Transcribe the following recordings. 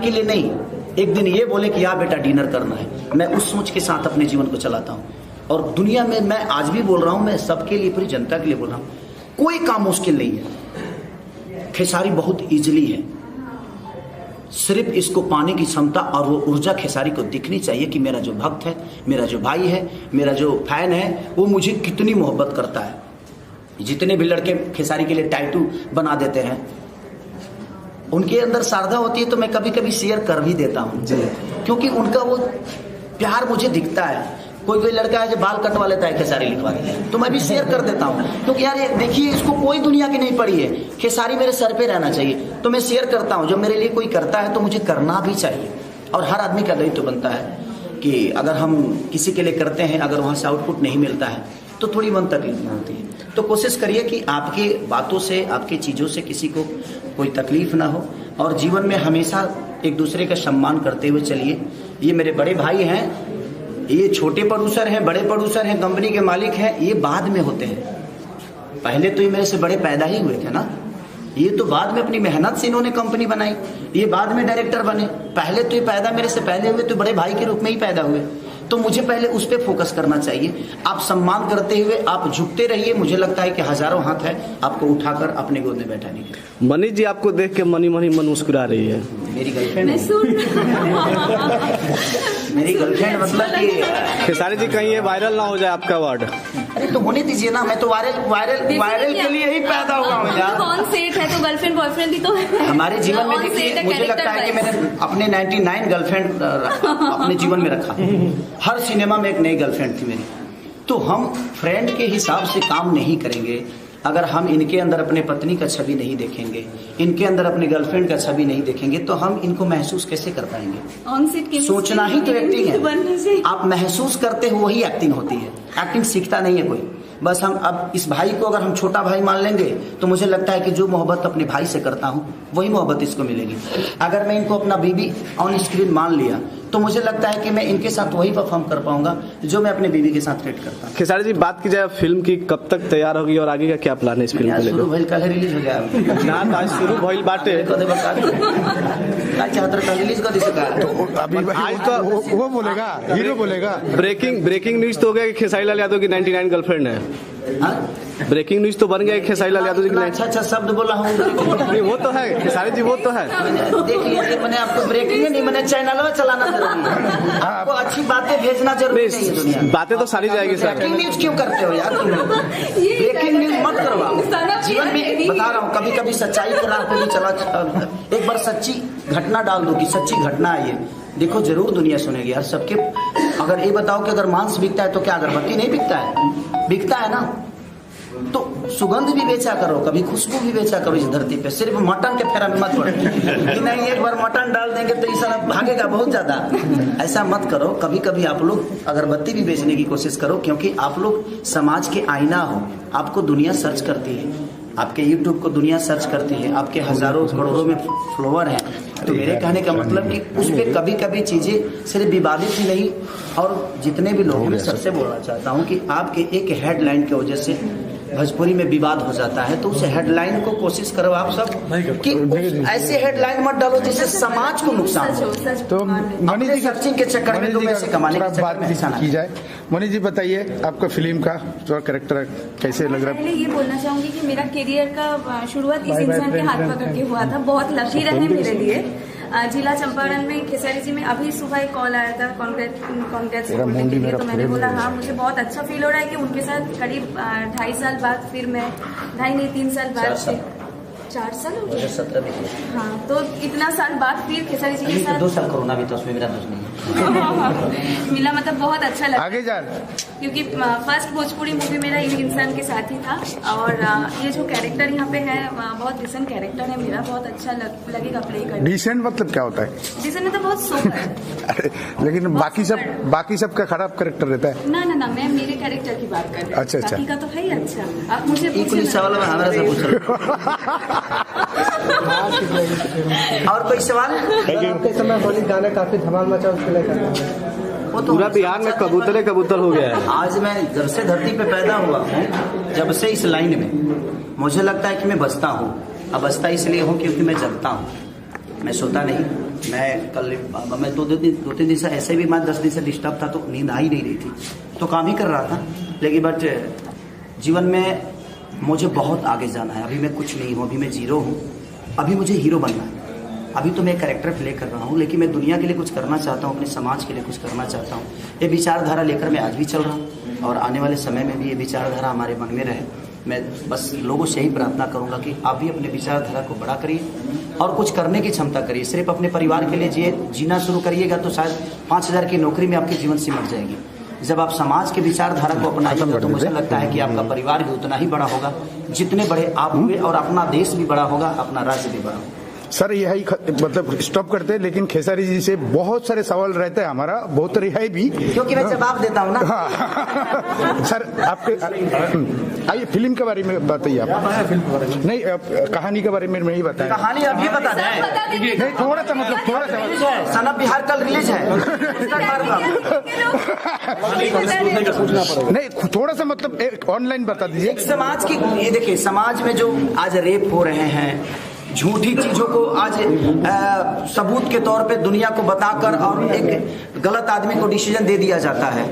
के लिए नहीं, एक दिन ये बोले कि यार बेटा डिनर करना है, मैं उस सोच के साथ अपने जीवन को चलाता हूँ। और दुनिया में मैं आज भी बोल रहा हूँ, मैं सबके लिए, पूरी जनता के लिए बोल रहा हूँ, कोई काम मुश्किल नहीं है। खेसारी बहुत इजीली है, सिर्फ इसको पाने की क्षमता और वो ऊर्जा खेसारी को दिखनी चाहिए कि मेरा जो भक्त है, मेरा जो भाई है, मेरा जो फैन है, वो मुझे कितनी मोहब्बत करता है। जितने भी लड़के खेसारी के लिए टैटू बना देते हैं, उनके अंदर श्रद्धा होती है तो मैं कभी कभी शेयर कर भी देता हूँ, क्योंकि उनका वो प्यार मुझे दिखता है। कोई लड़का है जो बाल कटवा लेता है, खेसारी लिखवा देता है, तो मैं भी शेयर कर देता हूँ, क्योंकि यार ये देखिए, इसको कोई दुनिया की नहीं पड़ी है, खेसारी मेरे सर पे रहना चाहिए, तो मैं शेयर करता हूँ। जब मेरे लिए कोई करता है तो मुझे करना भी चाहिए। और हर आदमी का दायित्व बनता है कि अगर हम किसी के लिए करते हैं, अगर वहाँ से आउटपुट नहीं मिलता है तो थोड़ी मन तकलीफ होती है। तो कोशिश करिए कि आपके बातों से, आपकी चीज़ों से किसी को कोई तकलीफ ना हो, और जीवन में हमेशा एक दूसरे का सम्मान करते हुए चलिए। ये मेरे बड़े भाई हैं, ये छोटे प्रोड्यूसर हैं, बड़े प्रोड्यूसर हैं, कंपनी के मालिक हैं, ये बाद में होते हैं। पहले तो ये मेरे से बड़े पैदा ही हुए थे ना, ये तो बाद में अपनी मेहनत से इन्होंने कंपनी बनाई, ये बाद में डायरेक्टर बने। पहले तो ये पैदा मेरे से पहले हुए, तो बड़े भाई के रूप में ही पैदा हुए, तो मुझे पहले उस पर फोकस करना चाहिए। आप सम्मान करते हुए आप झुकते रहिए। मुझे लगता है कि हजारों हाथ है आपको उठाकर अपने गोद में बैठाने के। मनीष जी, आपको देख के मनी मन मुस्कुरा रही है। मेरी गर्लफ्रेंड मेरी गर्लफ्रेंड मतलब कि खेसारी जी, कहीं ये वायरल ना हो जाए आपका वर्ड। अरे तो होने दीजिए ना, मैं तो वायरल के लिए ही पैदा हुआ हूँ यार। कौन सेट है तो गर्लफ्रेंड बॉयफ्रेंड भी तो है हमारे जीवन में। देखिए, मुझे लगता है कि मैंने अपने 99 गर्लफ्रेंड अपने जीवन में रखा। हर सिनेमा में एक नई गर्लफ्रेंड थी मेरी। तो हम फ्रेंड के हिसाब से काम नहीं करेंगे अगर हम इनके अंदर अपने पत्नी का छवि नहीं देखेंगे, इनके अंदर अपने गर्लफ्रेंड का छवि नहीं देखेंगे, तो हम इनको महसूस कैसे कर पाएंगे। सोचना ही तो एक्टिंग है। आप महसूस करते हो वही एक्टिंग होती है। एक्टिंग सीखता नहीं है कोई। बस हम अब इस भाई को अगर हम छोटा भाई मान लेंगे तो मुझे लगता है कि जो मोहब्बत अपने भाई से करता हूँ वही मोहब्बत इसको मिलेगी। अगर मैं इनको अपना बीवी ऑन स्क्रीन मान लिया तो मुझे लगता है कि मैं इनके साथ वही परफॉर्म कर पाऊंगा जो मैं अपने बीवी के साथ क्रिएट करता हूँ। खेसारी जी, बात की जाए फिल्म की, कब तक तैयार होगी और आगे का क्या प्लान है इस फिल्म को लेकर? कल रिलीज हो गया ना, आज शुरू भइल बाटे। आज तो वो बोलेगा, हीरो बोलेगा। ब्रेकिंग न्यूज तो हो गया कि खेसारी लाल यादव की 99 गर्लफ्रेंड है। ब्रेकिंग न्यूज तो बन गया खेसारी लाल यादव जी की। अच्छा शब्द बोला हूँ। वो तो है खेसारी जी, वो तो है। देख लीजिए, मैंने आपको ब्रेकिंग नहीं, मैंने चैनल में चलाना जरूरी है। आपको अच्छी बातें भेजना जरूरी नहीं है दुनिया। बातें तो सारी जाएगी सर। ब्रेकिंग न्यूज क्यों करते हो यार तुम लोग? ब्रेकिंग न्यूज मत करवाओ। जीवन में बता रहा हूँ, कभी कभी सच्चाई के राह पे भी चला। एक बार सच्ची घटना डाल दो कि सच्ची घटना है ये, देखो जरूर दुनिया सुनेगी यार सबके। अगर ये बताओ कि अगर मांस बिकता है तो क्या अगरबत्ती नहीं बिकता है? बिकता है ना। तो सुगंध भी बेचा करो, कभी खुशबू भी बेचा करो इस धरती पे। सिर्फ मटन के फेरा में मत पड़ो कि नहीं एक बार मटन डाल देंगे तो इस भागेगा बहुत ज्यादा। ऐसा मत करो। कभी कभी आप लोग अगरबत्ती भी बेचने की कोशिश करो, क्योंकि आप लोग समाज के आईना हो। आपको दुनिया सर्च करती है, आपके YouTube को दुनिया सर्च करती है, आपके हजारों करोड़ों में फॉलोअर हैं। तो मेरे कहने का मतलब कि उस पर कभी कभी चीजें सिर्फ विवादित ही नहीं, और जितने भी लोग हैं, मैं सबसे बोलना चाहता हूँ कि आपके एक हेडलाइन की वजह से भोजपुरी में विवाद हो जाता है। तो उस हेडलाइन को कोशिश करो आप सब कि ऐसे हेडलाइन मत डालो जिससे समाज को नुकसान हो। तो मनीष जी, सर्चिंग के चक्कर में लोग ऐसे कमाने के चक्कर में बात की जाए। मनीष जी बताइए, आपका फिल्म का जो कैरेक्टर कैसे लग रहा है? पहले ये बोलना चाहूंगी कि मेरा करियर का शुरुआत इस इंसान के हाथ पकड़ के हुआ था। बहुत लकी रहे मेरे लिए। जिला चंपारण में खेसारी जी में अभी सुबह एक कॉल आया था कॉन्ग्रेट्स बोलने के लिए, तो मैंने बोला हाँ, मुझे बहुत अच्छा फील हो रहा है कि उनके साथ करीब 2.5 साल बाद फिर मैं 3 साल बाद 4 साल हो गए। 17 में। हाँ, तो इतना साल बाद फिर खेसारी जी के साथ 2 साल कोरोना भी था, उसमें मेरा दोस्त नहीं मिला। मतलब बहुत अच्छा लगा आगे जा, क्योंकि फर्स्ट भोजपुरी मूवी मेरा इन इंसान के साथ ही था। और ये जो कैरेक्टर यहाँ पे है बहुत डिसेंट कैरेक्टर है मेरा, बहुत अच्छा लगेगा प्ले करना। डिसेंट मतलब क्या होता है? डिसेंट मतलब बहुत सोबर है। लेकिन बाकी सब का खराब कैरेक्टर रहता है ना। मैं मेरे कैरेक्टर की बात कर रही हूँ। अच्छा। बाकी का तो है ही अच्छा। आप मुझे सवाल में हमारा से पूछ और कोई सवाल? आपके समय होली गाना काफी धमाल मचा, उसके लिए वो तो पूरा बिहार में कबूतर हो गया है। आज मैं जब से धरती पे पैदा हुआ हूँ, जब से इस लाइन में मुझे लगता है कि मैं बचता हूँ। अब बचता इसलिए हूँ क्योंकि मैं जगता हूँ, मैं सोता नहीं। मैं दो तीन दिन से ऐसे भी मैं 10 दिन से डिस्टर्ब था, तो नींद आ ही नहीं रही थी, तो काम ही कर रहा था। लेकिन बट जीवन में मुझे बहुत आगे जाना है। अभी मैं कुछ नहीं हूँ, अभी मैं जीरो हूँ, अभी मुझे हीरो बनना है। अभी तो मैं कैरेक्टर प्ले कर रहा हूँ, लेकिन मैं दुनिया के लिए कुछ करना चाहता हूँ, अपने समाज के लिए कुछ करना चाहता हूँ। ये विचारधारा लेकर मैं आज भी चल रहा हूँ और आने वाले समय में भी ये विचारधारा हमारे मन में रहे। मैं बस लोगों से यही प्रार्थना करूंगा कि आप भी अपने विचारधारा को बड़ा करिए और कुछ करने की क्षमता करिए। सिर्फ अपने परिवार के लिए जीना शुरू करिएगा तो शायद 5,000 की नौकरी में आपकी जीवन सिमट जाएगी। जब आप समाज के विचारधारा को अपनाइएगा तो मुझे लगता है कि आपका परिवार भी उतना ही बड़ा होगा जितने बड़े आप हुए, और अपना देश भी बड़ा होगा, अपना राज्य भी बड़ा होगा। सर यही मतलब स्टॉप करते हैं, लेकिन खेसारी जी से बहुत सारे सवाल रहते हैं हमारा, बहुत रिहाई भी, क्योंकि मैं जवाब देता हूँ ना। हाँ। सर आपके आइए फिल्म के बारे में बताइए आप। नहीं कहानी के बारे में नहीं बताएं। कहानी अभी बता दें। नहीं थोड़ा सा मतलब थोड़ा सा सन ऑफ बिहार कल रिलीज है। नहीं थोड़ा सा मतलब ऑनलाइन बता दीजिए। एक समाज की, ये देखिए समाज में जो आज रेप हो रहे हैं, झूठी चीजों को आज सबूत के तौर पे दुनिया को बताकर और एक गलत आदमी को डिसीजन दे दिया जाता है।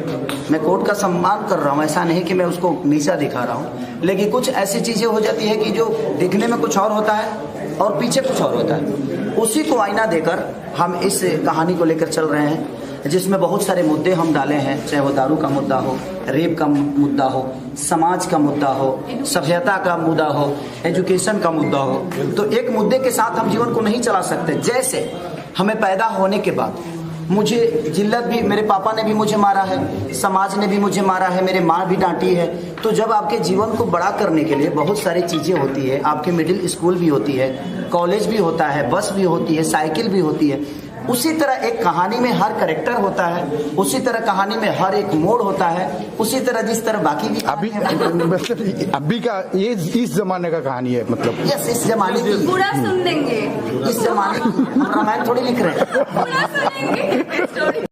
मैं कोर्ट का सम्मान कर रहा हूँ, ऐसा नहीं कि मैं उसको नीचा दिखा रहा हूँ, लेकिन कुछ ऐसी चीजें हो जाती है कि जो दिखने में कुछ और होता है और पीछे कुछ और होता है। उसी को आईना देकर हम इस कहानी को लेकर चल रहे हैं, जिसमें बहुत सारे मुद्दे हम डाले हैं, चाहे वो दारू का मुद्दा हो, रेप का मुद्दा हो, समाज का मुद्दा हो, सभ्यता का मुद्दा हो, एजुकेशन का मुद्दा हो। तो एक मुद्दे के साथ हम जीवन को नहीं चला सकते। जैसे हमें पैदा होने के बाद मुझे जिल्लत भी, मेरे पापा ने भी मुझे मारा है, समाज ने भी मुझे मारा है, मेरे माँ भी डांटी है। तो जब आपके जीवन को बड़ा करने के लिए बहुत सारी चीज़ें होती है, आपके मिडिल स्कूल भी होती है, कॉलेज भी होता है, बस भी होती है, साइकिल भी होती है, उसी तरह एक कहानी में हर कैरेक्टर होता है, उसी तरह कहानी में हर एक मोड़ होता है, उसी तरह जिस तरह बाकी भी अभी का ये इस जमाने का कहानी है, मतलब यस इस जमाने की। पूरा सुन लेंगे, इस जमाने की, हम रामायण थोड़ी लिख रहे हैं। पूरा सुनेंगे।